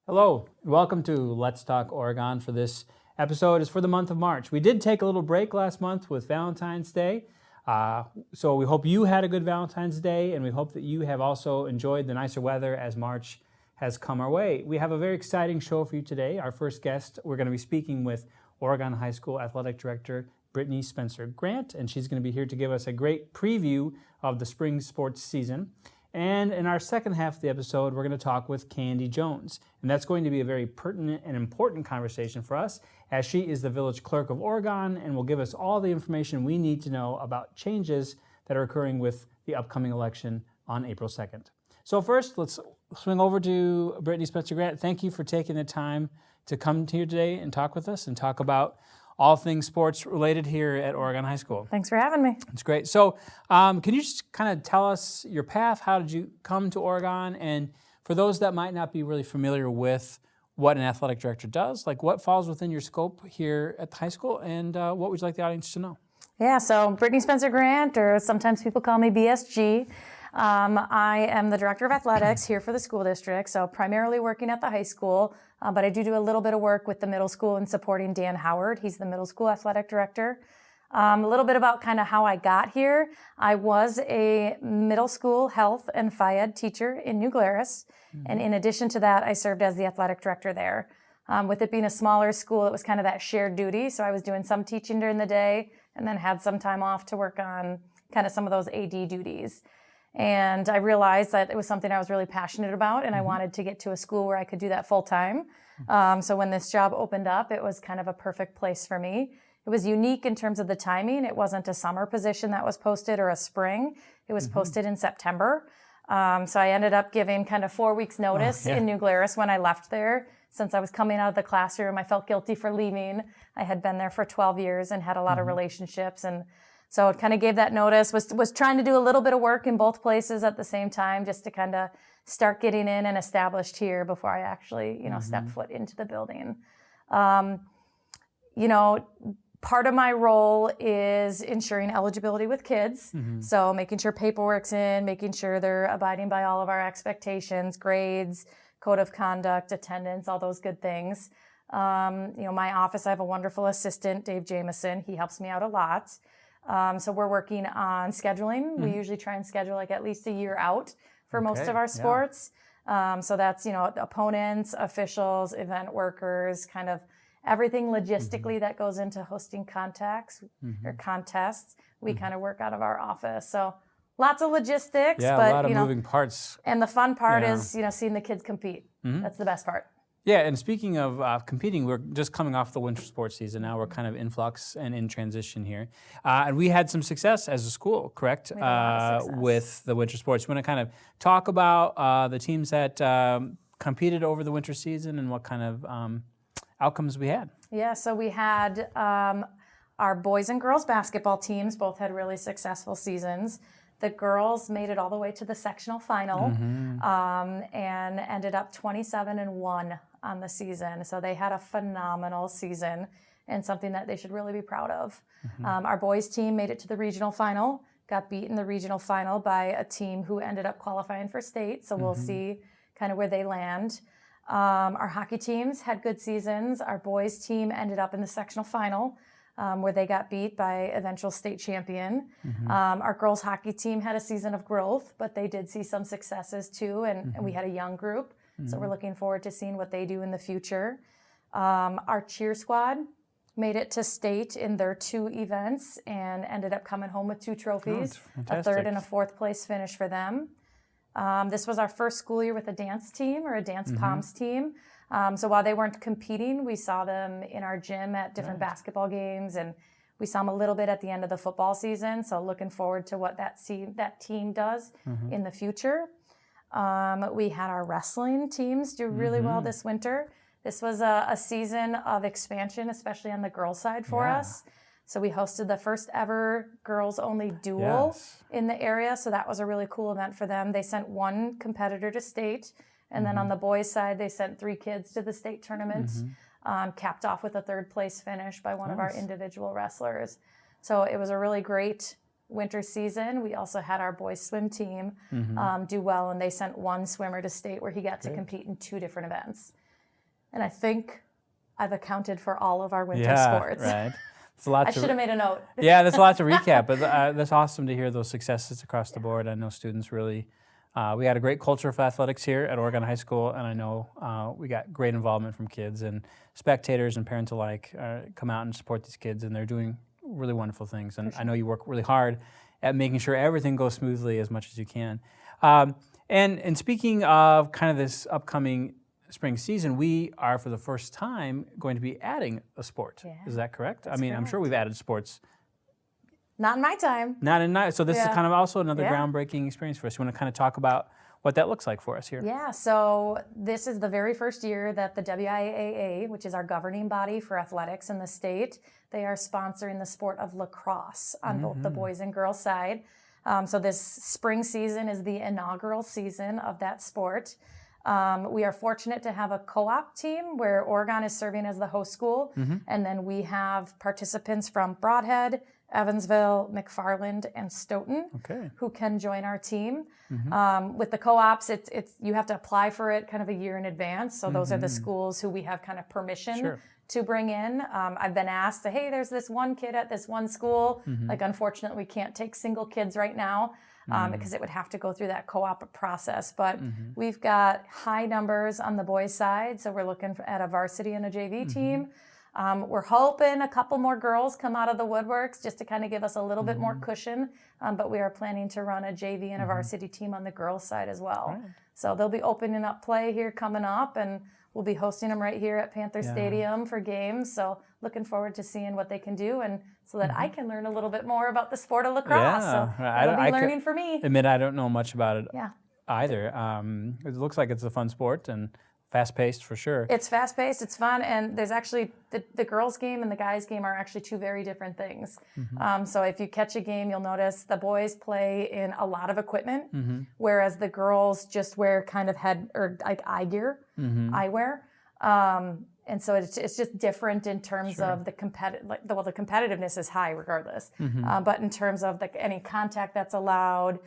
Hello, and welcome to Let's Talk Oregon. For this episode is for the month of March. We did take a little break last month with Valentine's Day, so we hope you had a good Valentine's Day, and we hope that you have also enjoyed the nicer weather as March has come our way. We have a very exciting show for you today. Our first guest, we're going to be speaking with Oregon High School Athletic Director Brittany Spencer-Grant, and she's going to be here to give us a great preview of the spring sports season. And in our second half of the episode, we're going to talk with Candie Jones. And that's going to be a very pertinent and important conversation for us, as she is the village clerk of Oregon and will give us all the information we need to know about changes that are occurring with the upcoming election on April 2nd. So first, let's swing over to Brittany Spencer-Grant. Thank you for taking the time to come here today and talk with us and talk about all things sports related here at Oregon High School. Thanks for having me. It's great. So can you just kind of tell us your path? How did you come to Oregon? And for those that might not be really familiar with what an athletic director does, like what falls within your scope here at the high school, and what would you like the audience to know? Yeah, so Brittany Spencer-Grant, or sometimes people call me BSG. I am the Director of Athletics here for the school district, so primarily working at the high school, but I do a little bit of work with the middle school and supporting Dan Howard. He's the middle school athletic director. A little bit about kind of how I got here. I was a middle school health and phy-ed teacher in New Glarus, and in addition to that, I served as the athletic director there. With it being a smaller school, it was kind of that shared duty, so I was doing some teaching during the day and then had some time off to work on kind of some of those AD duties. And I realized that it was something I was really passionate about, and I wanted to get to a school where I could do that full time. So when this job opened up, it was kind of a perfect place for me. It was unique in terms of the timing. It wasn't a summer position that was posted or a spring. It was posted in September. So I ended up giving kind of 4 weeks notice in New Glarus when I left there. Since I was coming out of the classroom, I felt guilty for leaving. I had been there for 12 years and had a lot of relationships, and so it kind of gave that notice, was trying to do a little bit of work in both places at the same time, just to kind of start getting in and established here before I actually, stepped foot into the building. Part of my role is ensuring eligibility with kids. So making sure paperwork's in, making sure they're abiding by all of our expectations, grades, code of conduct, attendance, all those good things. My office, I have a wonderful assistant, Dave Jameson. He helps me out a lot. So we're working on scheduling. We usually try and schedule like at least a year out for most of our sports. So that's, opponents, officials, event workers, kind of everything logistically that goes into hosting contacts or contests. We kind of work out of our office. So lots of logistics. Yeah, but, a lot of moving parts. And the fun part is, seeing the kids compete. That's the best part. Yeah, and speaking of competing, we're just coming off the winter sports season. Now we're kind of in flux and in transition here. And we had some success as a school, correct? We had a lot of success. With the winter sports. You want to kind of talk about the teams that competed over the winter season and what kind of outcomes we had? Yeah, so we had our boys and girls basketball teams both had really successful seasons. The girls made it all the way to the sectional final and ended up 27-1 on the season. So they had a phenomenal season and something that they should really be proud of. Our boys team made it to the regional final, got beat in the regional final by a team who ended up qualifying for state. So we'll see kind of where they land. Our hockey teams had good seasons. Our boys team ended up in the sectional final, where they got beat by eventual state champion. Our girls hockey team had a season of growth, but they did see some successes too, and we had a young group, so we're looking forward to seeing what they do in the future. Our cheer squad made it to state in their 2 events and ended up coming home with 2 trophies, a 3rd and a 4th place finish for them. This was our first school year with a dance team or a dance POMS team. So while they weren't competing, we saw them in our gym at different basketball games, and we saw them a little bit at the end of the football season. So looking forward to what that team does in the future. We had our wrestling teams do really well this winter. This was a season of expansion, especially on the girls' side for us. So we hosted the first ever girls-only duel in the area. So that was a really cool event for them. They sent 1 competitor to state. And then on the boys' side, they sent 3 kids to the state tournament, capped off with a 3rd place finish by one of our individual wrestlers. So it was a really great winter season. We also had our boys swim team do well, and they sent 1 swimmer to state where he got to compete in 2 different events. And I think I've accounted for all of our winter Yeah, sports. right. It's a lot I should have made a note. Yeah, there's a lot to recap, but that's awesome to hear those successes across the board. I know students really, we had a great culture of athletics here at Oregon High School, and I know we got great involvement from kids, and spectators and parents alike come out and support these kids, and they're doing really wonderful things. And I know you work really hard at making sure everything goes smoothly as much as you can. And speaking of kind of this upcoming spring season, we are for the first time going to be adding a sport. Yeah, is that correct? that's I mean, correct. I'm sure we've added sports. Not in my time. So this is Yeah. kind of also another Yeah. groundbreaking experience for us. You want to kind of talk about what that looks like for us here? Yeah, so this is the very first year that the WIAA, which is our governing body for athletics in the state, they are sponsoring the sport of lacrosse on both the boys and girls side. So this spring season is the inaugural season of that sport. We are fortunate to have a co-op team where Oregon is serving as the host school, and then we have participants from Broadhead, Evansville, McFarland, and Stoughton who can join our team. With the co-ops, it's you have to apply for it kind of a year in advance. So those are the schools who we have kind of permission to bring in. I've been asked, hey, there's this one kid at this one school. Like, unfortunately, we can't take single kids right now. Because it would have to go through that co-op process. But we've got high numbers on the boys' side, so we're looking at a varsity and a JV team. We're hoping a couple more girls come out of the woodworks just to kind of give us a little bit more cushion. But we are planning to run a JV and a varsity team on the girls' side as well. Right. So they'll be opening up play here coming up, and we'll be hosting them right here at Panther Stadium for games. So looking forward to seeing what they can do, and so that I can learn a little bit more about the sport of lacrosse. So that'll be learning for me. Admit I don't know much about it either. It looks like it's a fun sport and fast-paced for sure. It's fast-paced, it's fun, and there's actually the girls' game and the guys' game are actually two very different things. So if you catch a game, you'll notice the boys play in a lot of equipment, whereas the girls just wear kind of head or like eye gear, eyewear. And so it's just different in terms of the the competitiveness is high regardless, but in terms of any contact that's allowed.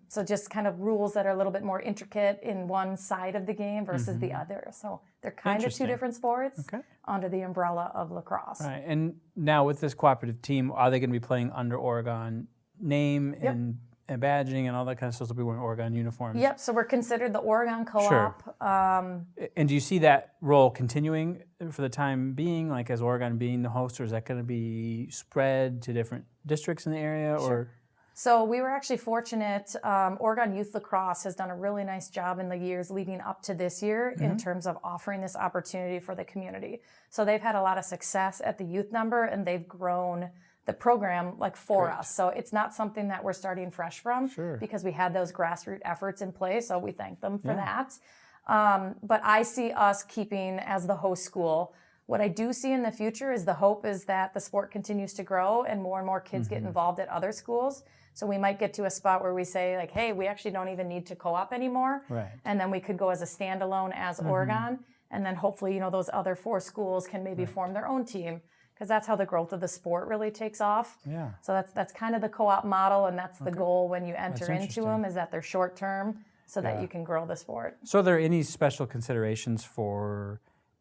So just kind of rules that are a little bit more intricate in one side of the game versus the other. So they're kind of two different sports under the umbrella of lacrosse. Right. And now with this cooperative team, are they going to be playing under Oregon name and badging and all that kind of stuff? They'll be wearing Oregon uniforms. Yep. So we're considered the Oregon co-op. Sure. And do you see that role continuing for the time being, like as Oregon being the host, or is that going to be spread to different districts in the area? Sure. Or So we were actually fortunate. Oregon Youth Lacrosse has done a really nice job in the years leading up to this year in terms of offering this opportunity for the community. So they've had a lot of success at the youth number, and they've grown the program for us. So it's not something that we're starting fresh from because we had those grassroots efforts in place. So we thank them for that. But I see us keeping as the host school. What I do see in the future is the hope is that the sport continues to grow and more kids get involved at other schools. So we might get to a spot where we say hey, we actually don't even need to co-op anymore. Right. And then we could go as a standalone as Oregon. And then hopefully, those other 4 schools can maybe form their own team, because that's how the growth of the sport really takes off. Yeah. So that's kind of the co-op model, and that's the goal when you enter into them, is that they're short term so that you can grow the sport. So are there any special considerations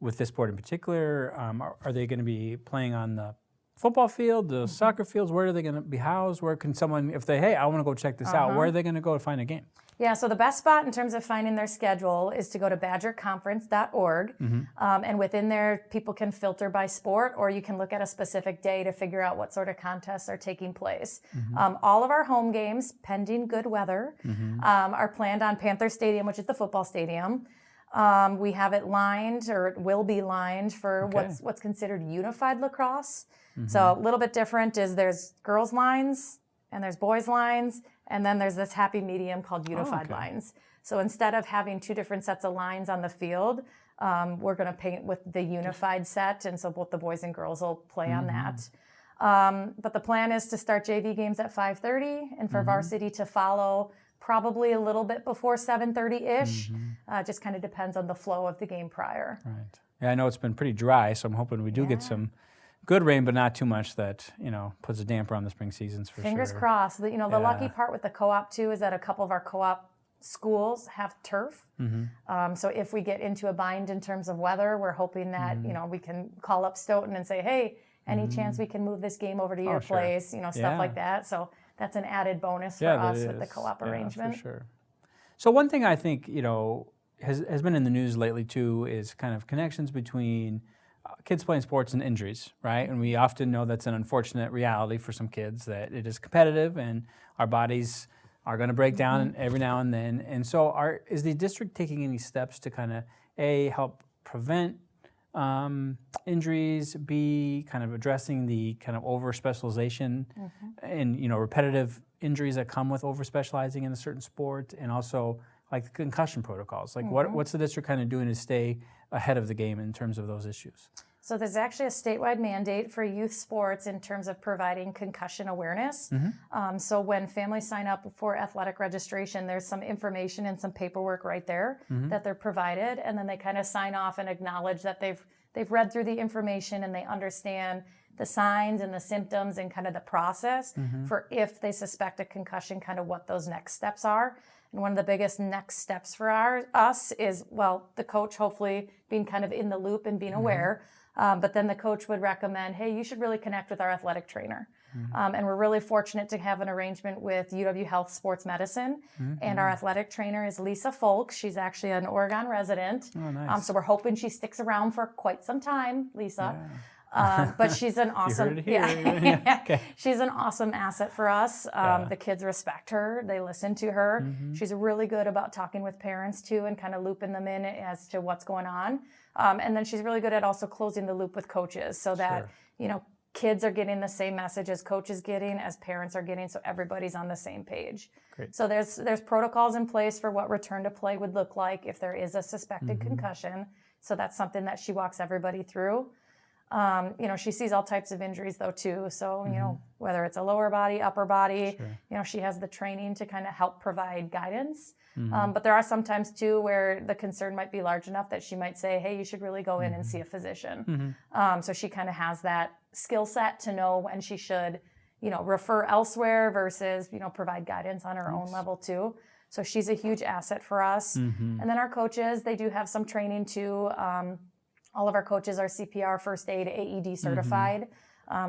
with this sport in particular? Are they going to be playing on the football field, the soccer fields? Where are they going to be housed? Where can someone, if they, I want to go check this out, where are they going to go to find a game? Yeah, so the best spot in terms of finding their schedule is to go to badgerconference.org. And within there, people can filter by sport, or you can look at a specific day to figure out what sort of contests are taking place. All of our home games, pending good weather, are planned on Panther Stadium, which is the football stadium. We have it lined, or it will be lined, for what's considered unified lacrosse. So a little bit different is there's girls lines and there's boys lines, and then there's this happy medium called unified lines. So instead of having 2 different sets of lines on the field, we're going to paint with the unified set, and so both the boys and girls will play on that. But the plan is to start JV games at 5:30, and for varsity to follow probably a little bit before 7:30-ish. Just kind of depends on the flow of the game prior. Right. Yeah, I know it's been pretty dry, so I'm hoping we do get some good rain, but not too much that, puts a damper on the spring seasons for Fingers sure. crossed. The lucky part with the co-op too is that a couple of our co-op schools have turf. So if we get into a bind in terms of weather, we're hoping that, we can call up Stoughton and say, hey, any chance we can move this game over to your place, stuff like that. So that's an added bonus for us with the co-op arrangement. For sure. So one thing I think, has been in the news lately too is kind of connections between kids playing sports and injuries, right? And we often know that's an unfortunate reality for some kids, that it is competitive and our bodies are going to break down every now and then. And so is the district taking any steps to kind of, A, help prevent injuries, B, kind of addressing the kind of over-specialization and, repetitive injuries that come with over-specializing in a certain sport, and also like the concussion protocols? Like what's the district kind of doing to stay ahead of the game in terms of those issues? So there's actually a statewide mandate for youth sports in terms of providing concussion awareness. So when families sign up for athletic registration, there's some information and some paperwork right there that they're provided, and then they kind of sign off and acknowledge that they've read through the information and they understand the signs and the symptoms and kind of the process for if they suspect a concussion, kind of what those next steps are. And one of the biggest next steps for us is, the coach hopefully being kind of in the loop and being aware. But then the coach would recommend, hey, you should really connect with our athletic trainer. And we're really fortunate to have an arrangement with UW Health Sports Medicine. And our athletic trainer is Lisa Folk. She's actually an Oregon resident. Oh, nice. So we're hoping she sticks around for quite some time, Lisa. But she's an awesome, Okay. She's an awesome asset for us. The kids respect her. They listen to her. She's really good about talking with parents too and kind of looping them in as to what's going on. And then she's really good at also closing the loop with coaches so that, kids are getting the same message as coaches getting, as parents are getting, so everybody's on the same page. Great. So there's protocols in place for what return to play would look like if there is a suspected concussion. So that's something that she walks everybody through. She sees all types of injuries though too. So, whether it's a lower body, upper body, she has the training to kind of help provide guidance. But there are some times too where the concern might be large enough that she might say, hey, you should really go in and see a physician. So she kind of has that skill set to know when she should, refer elsewhere versus, provide guidance on her own level too. So she's a huge asset for us. And then our coaches, they do have some training too. All of our coaches are CPR, first aid, AED certified.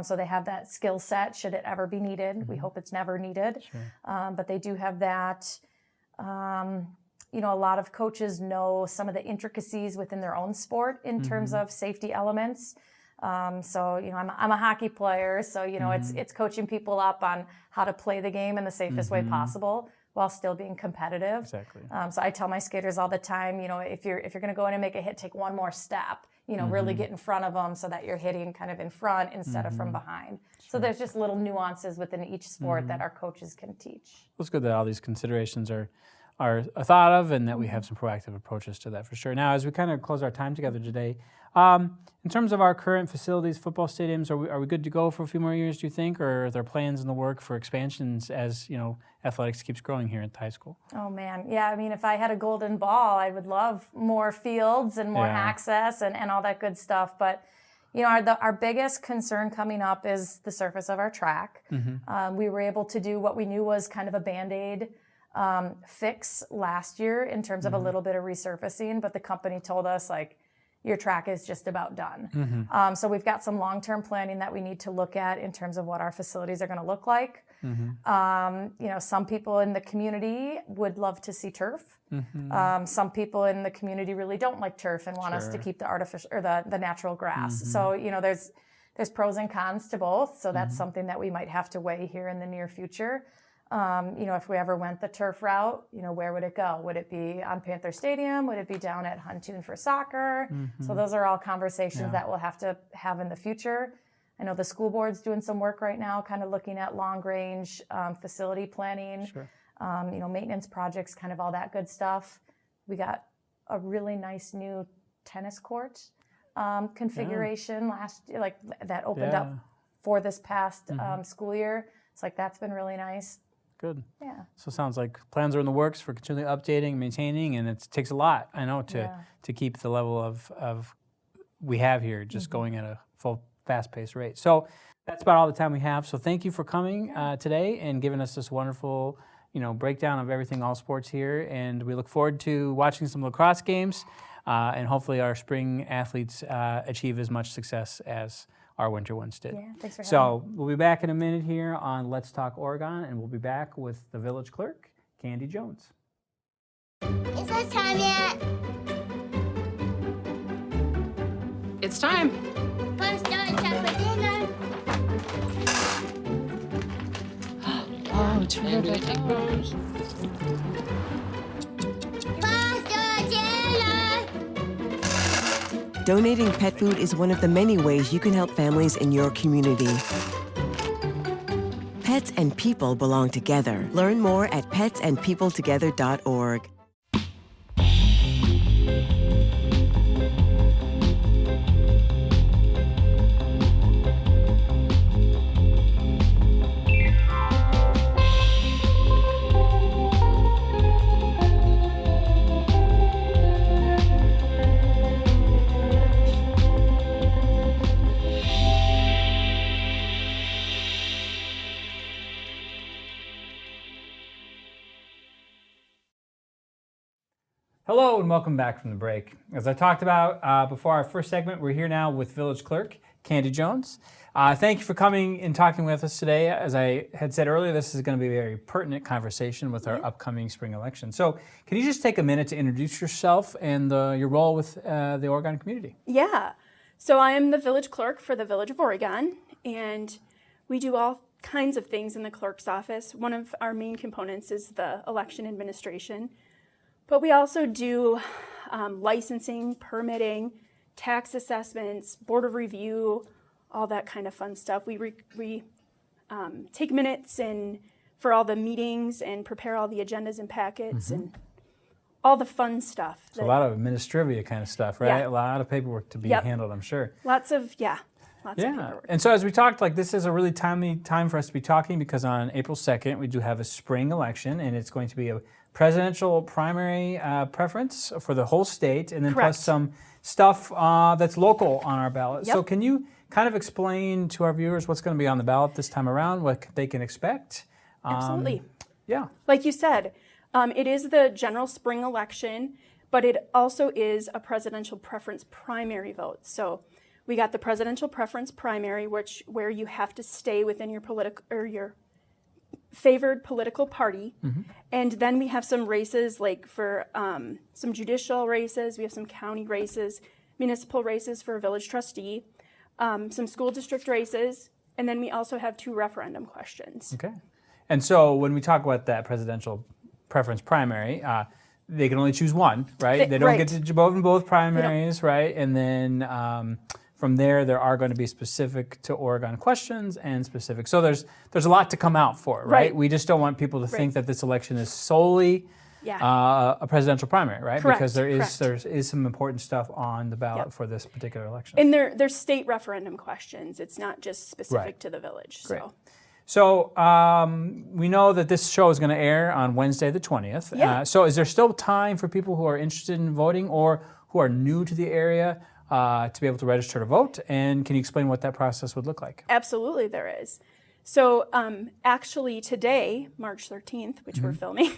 So they have that skill set should it ever be needed. We hope it's never needed. But they do have that. A lot of coaches know some of the intricacies within their own sport in terms of safety elements. I'm a hockey player, so, it's coaching people up on how to play the game in the safest way possible while still being competitive. Exactly. So I tell my skaters all the time, if you're going to go in and make a hit, take one more step, really get in front of them so that you're hitting kind of in front instead of from behind. So there's just little nuances within each sport that our coaches can teach. Well, it's good that all these considerations are thought of and that we have some proactive approaches to that for sure. Now, as we kind of close our time together today, in terms of our current facilities, football stadiums, are we good to go for a few more years, do you think? Or are there plans in the work for expansions as, athletics keeps growing here at the high school? Oh, man. Yeah, if I had a golden ball, I would love more fields and more access and all that good stuff. But, our biggest concern coming up is the surface of our track. We were able to do what we knew was kind of a Band-Aid fix last year in terms of a little bit of resurfacing, but the company told us, your track is just about done. So we've got some long-term planning that we need to look at in terms of what our facilities are going to look like. Some people in the community would love to see turf. Some people in the community really don't like turf and want us to keep the artificial or the natural grass. So, there's pros and cons to both. So that's something that we might have to weigh here in the near future. If we ever went the turf route, where would it go? Would it be on Panther Stadium? Would it be down at Huntoon for soccer? So those are all conversations that we'll have to have in the future. I know the school board's doing some work right now, kind of looking at long-range facility planning, maintenance projects, kind of all that good stuff. We got a really nice new tennis court configuration last year, that opened up for this past school year. It's that's been really nice. Good. Yeah. So it sounds like plans are in the works for continually updating, maintaining, and it takes a lot, I know, to keep the level of we have here just going at a full, fast-paced rate. So that's about all the time we have. So thank you for coming today and giving us this wonderful, breakdown of everything all sports here, and we look forward to watching some lacrosse games, and hopefully our spring athletes achieve as much success as our winter ones did. Yeah, thanks for having me. So we'll be back in a minute here on Let's Talk Oregon, and we'll be back with the village clerk, Candie Jones. Is it time yet? It's time. Let's start time for dinner. Oh, terrific. Faster dinner. Donating pet food is one of the many ways you can help families in your community. Pets and people belong together. Learn more at petsandpeopletogether.org. Hello and welcome back from the break. As I talked about before our first segment, we're here now with Village Clerk, Candie Jones. Thank you for coming and talking with us today. As I had said earlier, this is going to be a very pertinent conversation with our upcoming spring election. So can you just take a minute to introduce yourself and your role with the Oregon community? Yeah. So I am the village clerk for the Village of Oregon, and we do all kinds of things in the clerk's office. One of our main components is the election administration. But we also do licensing, permitting, tax assessments, board of review, all that kind of fun stuff. We take minutes for all the meetings and prepare all the agendas and packets and all the fun stuff. So a lot of administrivia kind of stuff, right? Yeah. A lot of paperwork to be handled, I'm sure. Lots of paperwork. And so as we talked, this is a really timely time for us to be talking because on April 2nd, we do have a spring election, and it's going to be a presidential primary preference for the whole state, and then plus some stuff that's local on our ballot. So can you kind of explain to our viewers what's going to be on the ballot this time around, what they can expect? Absolutely. Yeah. Like you said, it is the general spring election, but it also is a presidential preference primary vote. So we got the presidential preference primary, where you have to stay within your your favored political party. And then we have some races like for some judicial races, we have some county races, municipal races for a village trustee, some school district races, and then we also have 2 referendum questions. Okay. And so when we talk about that presidential preference primary, they can only choose one, right? They don't get to vote in both primaries, right? And then from there are going to be specific to Oregon questions and specific. So there's a lot to come out for, right? We just don't want people to think that this election is solely a presidential primary, right? Correct. Because there is some important stuff on the ballot for this particular election. And they're state referendum questions. It's not just specific to the village. Great. So we know that this show is going to air on Wednesday the 20th. So is there still time for people who are interested in voting or who are new to the area to be able to register to vote? And can you explain what that process would look like? Absolutely, there is. So actually today, March 13th, which we're filming,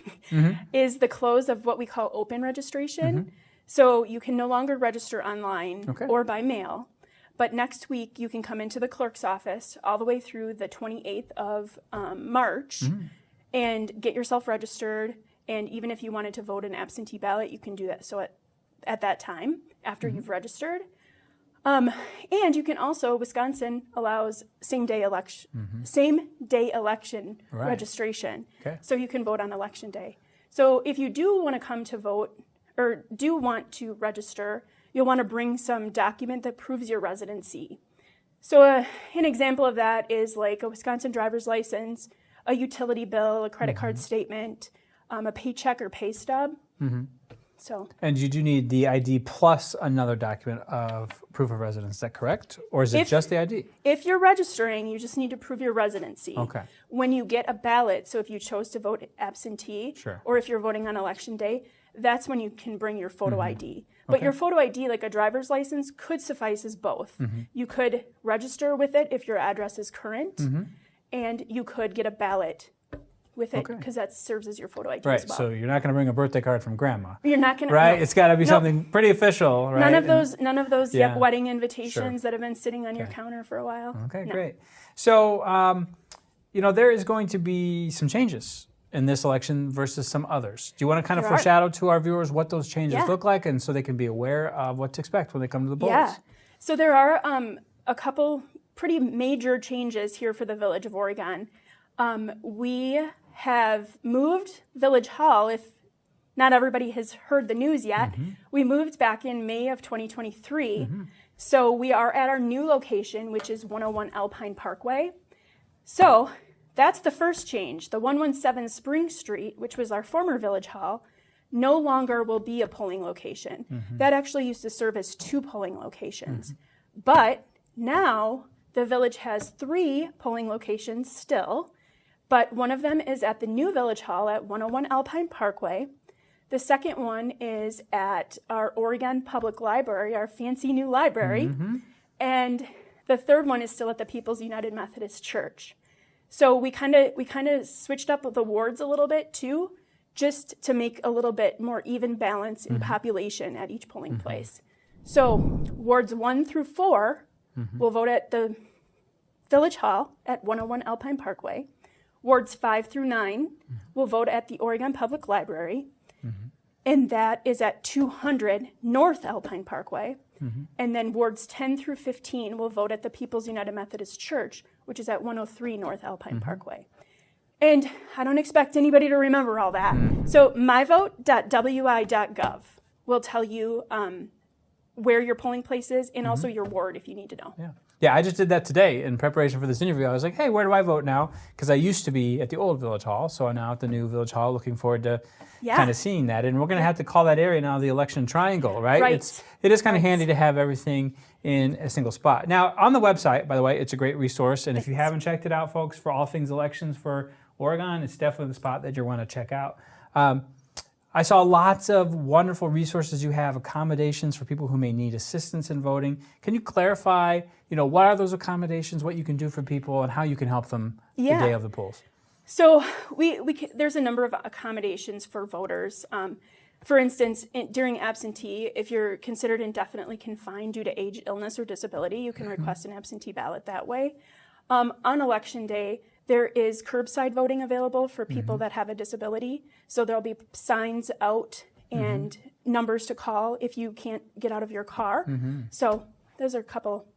is the close of what we call open registration. So you can no longer register online or by mail. But next week, you can come into the clerk's office all the way through the 28th of March and get yourself registered. And even if you wanted to vote an absentee ballot, you can do that. So at that time, after you've registered. And you can also, Wisconsin allows same-day election registration. So you can vote on election day. So if you do want to come to vote or do want to register, you'll want to bring some document that proves your residency. So an example of that is like a Wisconsin driver's license, a utility bill, a credit card statement, a paycheck or pay stub. So. And you do need the ID plus another document of proof of residence, is that correct? Or is it just the ID? If you're registering, you just need to prove your residency. Okay. When you get a ballot, so if you chose to vote absentee, or if you're voting on election day, that's when you can bring your photo ID. But your photo ID, like a driver's license, could suffice as both. You could register with it if your address is current, and you could get a ballot with it because that serves as your photo ID Right. as well. So you're not going to bring a birthday card from grandma. You're not going to. Right. No. It's got to be something pretty official. Right. None of those Yeah. wedding invitations Sure. that have been sitting on your counter for a while. Okay. No. Great. So there is going to be some changes in this election versus some others. Do you want to kind of There are. foreshadow to our viewers what those changes Yeah. look like, and so they can be aware of what to expect when they come to the polls? Yeah. So there are a couple pretty major changes here for the Village of Oregon. We have moved Village Hall. If not everybody has heard the news yet, we moved back in May of 2023. So we are at our new location, which is 101 Alpine Parkway. So that's the first change. The 117 Spring Street, which was our former Village Hall, no longer will be a polling location. That actually used to serve as 2 polling locations. But now the village has 3 polling locations still, but one of them is at the new Village Hall at 101 Alpine Parkway. The second one is at our Oregon Public Library, our fancy new library. And the third one is still at the People's United Methodist Church. So we kind of switched up the wards a little bit too, just to make a little bit more even balance in population at each polling place. So wards 1 through 4 will vote at the Village Hall at 101 Alpine Parkway. Wards 5 through 9 will vote at the Oregon Public Library, and that is at 200 North Alpine Parkway. And then wards 10 through 15 will vote at the People's United Methodist Church, which is at 103 North Alpine Parkway. And I don't expect anybody to remember all that. So myvote.wi.gov will tell you where your polling place is and also your ward if you need to know. Yeah, I just did that today in preparation for this interview. I was like, hey, where do I vote now? Because I used to be at the old Village Hall, so I'm now at the new Village Hall, looking forward to kind of seeing that. And we're going to have to call that area now the election triangle, right? Right. It is kind of handy to have everything in a single spot. Now, on the website, by the way, it's a great resource. And if you haven't checked it out, folks, for all things elections for Oregon, it's definitely the spot that you want to check out. I saw lots of wonderful resources you have, accommodations for people who may need assistance in voting. Can you clarify, what are those accommodations, what you can do for people, and how you can help them the day of the polls? So there's a number of accommodations for voters. For instance, during absentee, if you're considered indefinitely confined due to age, illness, or disability, you can request an absentee ballot that way. On Election Day, there is curbside voting available for people that have a disability. So there'll be signs out and numbers to call if you can't get out of your car. So those are a couple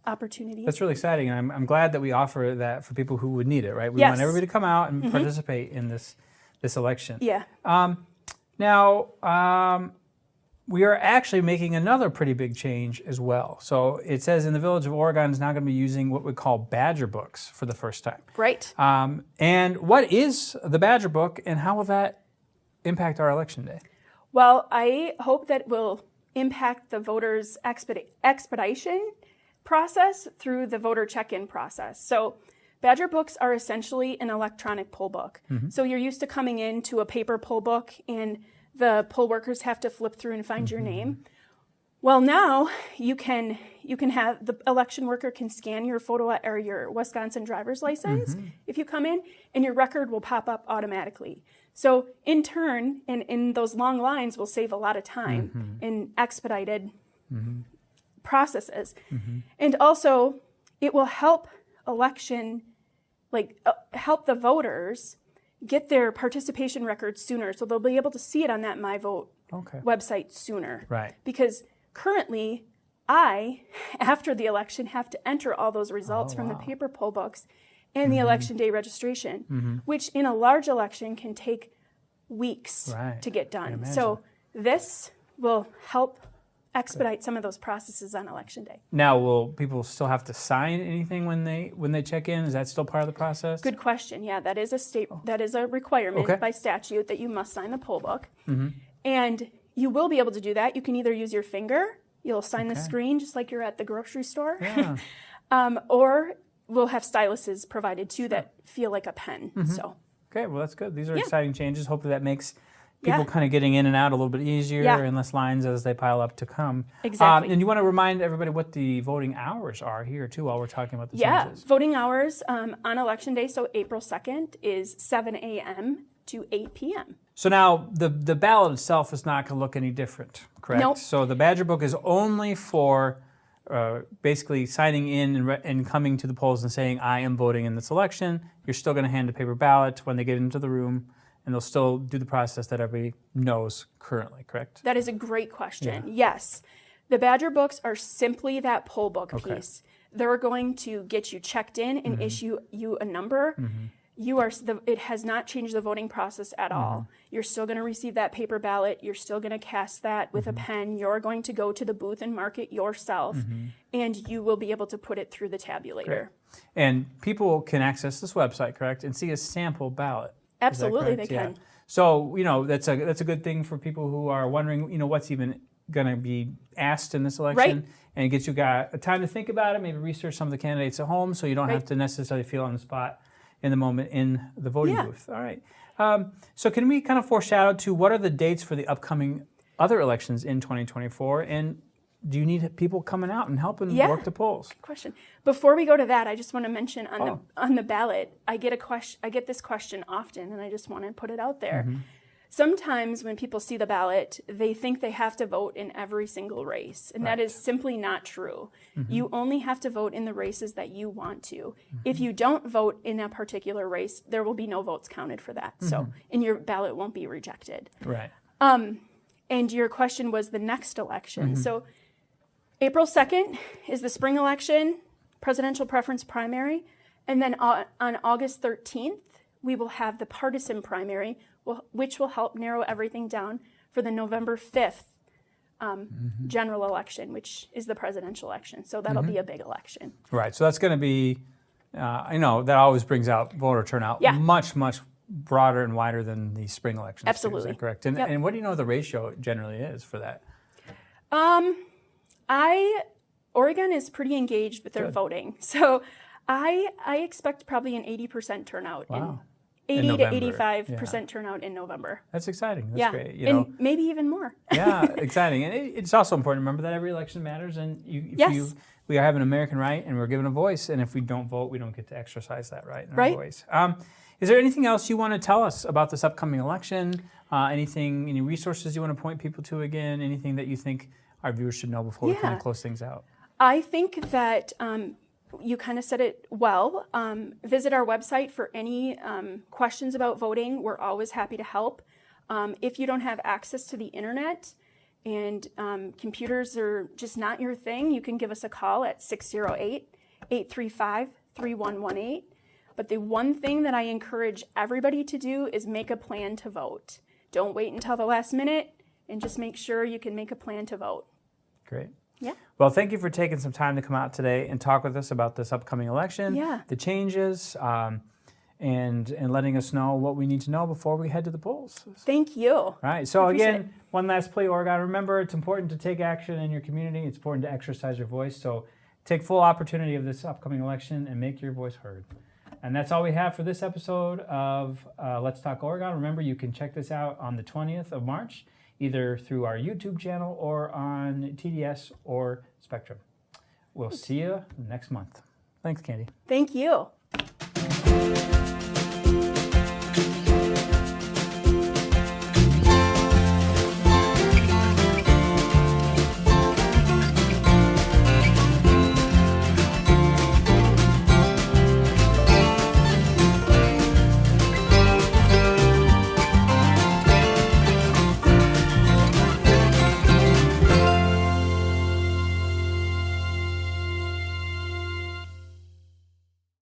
opportunities. That's really exciting. And I'm glad that we offer that for people who would need it, right? We want everybody to come out and participate in this election. Yeah. Now, we are actually making another pretty big change as well. So it says in the Village of Oregon is now going to be using what we call Badger books for the first time. Right. And what is the Badger book, and how will that impact our election day? Well, I hope that will impact the voters' expedition process through the voter check-in process. So Badger books are essentially an electronic poll book. So you're used to coming into a paper poll book and the poll workers have to flip through and find your name. Well, now you can have the election worker can scan your photo or your Wisconsin driver's license if you come in, and your record will pop up automatically. So in turn, and in those long lines will save a lot of time in expedited processes. And also it will help help the voters get their participation records sooner, so they'll be able to see it on that MyVote website sooner. Right. Because currently, after the election, have to enter all those results from the paper poll books and the election day registration, which in a large election can take weeks to get done. So this will help expedite some of those processes on election day. Now, will people still have to sign anything when they check in? Is that still part of the process? Good question. Yeah, that is a requirement by statute that you must sign the poll book. And you will be able to do that. You can either use your finger, you'll sign the screen just like you're at the grocery store, or we'll have styluses provided too that feel like a pen. So okay, well that's good. These are exciting changes. Hopefully that makes people kind of getting in and out a little bit easier Yeah. and less lines as they pile up to come. Exactly. And you want to remind everybody what the voting hours are here, too, while we're talking about the Yeah, changes. voting hours on Election Day, so April 2nd, is 7 a.m. to 8 p.m. So now the ballot itself is not going to look any different, correct? Nope. So the Badger Book is only for basically signing in and coming to the polls and saying, I am voting in this election. You're still going to hand a paper ballot when they get into the room, and they'll still do the process that everybody knows currently, correct? That is a great question. Yes. The Badger books are simply that poll book piece. They're going to get you checked in and issue you a number. It has not changed the voting process at all. You're still going to receive that paper ballot. You're still going to cast that with a pen. You're going to go to the booth and mark it yourself, and you will be able to put it through the tabulator. Great. And people can access this website, correct, and see a sample ballot. Absolutely, Is that they correct? can. So, that's a good thing for people who are wondering, what's even going to be asked in this election. Right. And it gets you a time to think about it, maybe research some of the candidates at home so you don't have to necessarily feel on the spot in the moment in the voting booth. All right. So can we kind of foreshadow to what are the dates for the upcoming other elections in 2024? And do you need people coming out and helping work the polls? Good question. Before we go to that, I just want to mention on the ballot, I get this question often, and I just want to put it out there. Sometimes when people see the ballot, they think they have to vote in every single race, and that is simply not true. You only have to vote in the races that you want to. If you don't vote in a particular race, there will be no votes counted for that. So, and your ballot won't be rejected. Right. And your question was the next election. So April 2nd is the spring election, presidential preference primary, and then on August 13th, we will have the partisan primary, which will help narrow everything down for the November 5th general election, which is the presidential election. So that'll be a big election. Right. So that's going to be, that always brings out voter turnout much, much broader and wider than the spring elections. Absolutely. Too, is that correct? And, and what do you know the ratio generally is for that? Oregon is pretty engaged with their voting. So I expect probably an 80% turnout. Wow. 80 to 85% turnout in November. That's exciting. That's great. And maybe even more. Yeah, exciting. And it's also important to remember that every election matters. And we have an American right, and we're given a voice. And if we don't vote, we don't get to exercise that right and our voice. Is there anything else you want to tell us about this upcoming election? Any resources you want to point people to again? Anything that you think our viewers should know before we kind of close things out? I think that you kind of said it well. Visit our website for any questions about voting. We're always happy to help. If you don't have access to the internet and computers are just not your thing, you can give us a call at 608-835-3118. But the one thing that I encourage everybody to do is make a plan to vote. Don't wait until the last minute, and just make sure you can make a plan to vote. Great. Yeah. Well, thank you for taking some time to come out today and talk with us about this upcoming election, the changes, and letting us know what we need to know before we head to the polls. Thank you. All right. So again, one last plea, Oregon. Remember, it's important to take action in your community. It's important to exercise your voice. So take full opportunity of this upcoming election and make your voice heard. And that's all we have for this episode of Let's Talk Oregon. Remember, you can check this out on the 20th of March, either through our YouTube channel or on TDS or Spectrum. We'll see you next month. Thanks, Candie. Thank you.